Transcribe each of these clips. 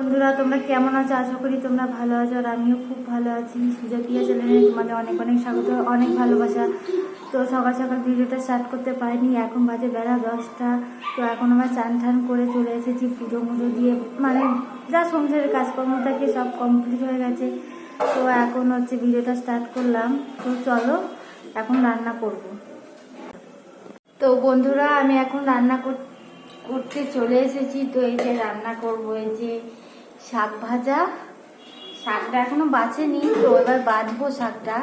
বন্ধুরা, তোমরা কেমন আছো? আশা করি তোমরা ভালো আছো, আর আমিও খুব ভালো আছি। সুজাপিয়া চ্যানেলে তোমাদের অনেক অনেক স্বাগত, অনেক ভালোবাসা। তো সকাল সকাল ভিডিওটা স্টার্ট করতে পারিনি, এখন বাজে বেলা 10টা। তো এখন আমরা চান ঠান করে চলে এসেছি, পুজো মুজো দিয়ে, মানে যা সংসারের কাজকর্ম থাকে সব কমপ্লিট হয়ে গেছে। তো এখন হচ্ছে ভিডিওটা স্টার্ট করলাম। তো চলো এখন রান্না করব। তো বন্ধুরা, আমি এখন রান্না করতে চলে এসেছি। তো এই যে রান্না করব, এই যে শাক ভাজা। শাকটা এখনো বাছেনি, তো এবার বাছবো শাকটা।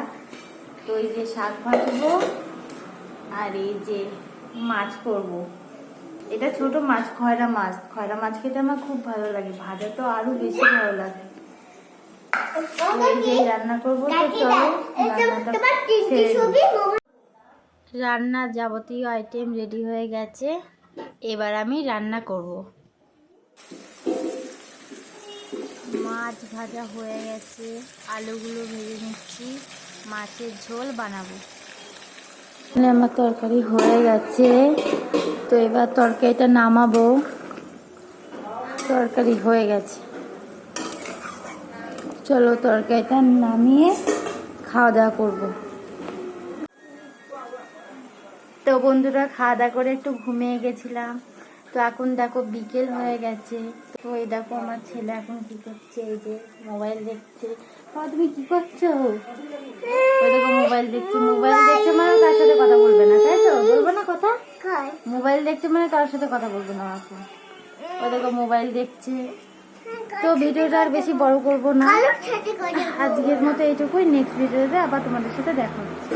তো এই যে শাক ভাজবো, আর এই যে মাছ করব। এটা ছোট মাছ, খয়রা মাছ। খয়রা মাছ খেতে আমার খুব ভালো লাগে, ভাজা তো আরো বেশি ভালো লাগে। তো এই যে রান্না করবো। তো চলো রান্নার যাবতীয় আইটেম রেডি হয়ে গেছে, এবার আমি রান্না করব। মাছ ভাজা হয়ে গেছে, আলুগুলো ভেজে নিচ্ছি, মাছের ঝোল বানাবো। আমার তরকারি হয়ে গেছে, তো এবার তরকারিটা নামাবো। তরকারি হয়ে গেছে, চলো তরকারিটা নামিয়ে খাওয়া দাওয়া করবো। তো বন্ধুরা, খাওয়া দাওয়া করে একটু ঘুমিয়ে গেছিলাম। তো এখন দেখো বিকেল হয়ে গেছে। তো এই দেখো আমার ছেলে এখন কি করছে, এই যে মোবাইল দেখছে। তুমি কি করছো? ওই দেখো মোবাইল দেখছে। মোবাইল দেখছে মানে কার সাথে কথা বলবে না, তাই তো? বলবো না কথা? মোবাইল দেখছে মানে কার সাথে কথা বলবে না এখন। ওই দেখো মোবাইল দেখছে। তো ভিডিওটা আর বেশি বড় করবো না, আজকের মতো এইটুকুই। নেক্সট ভিডিওতে আবার তোমাদের সাথে দেখা হচ্ছে।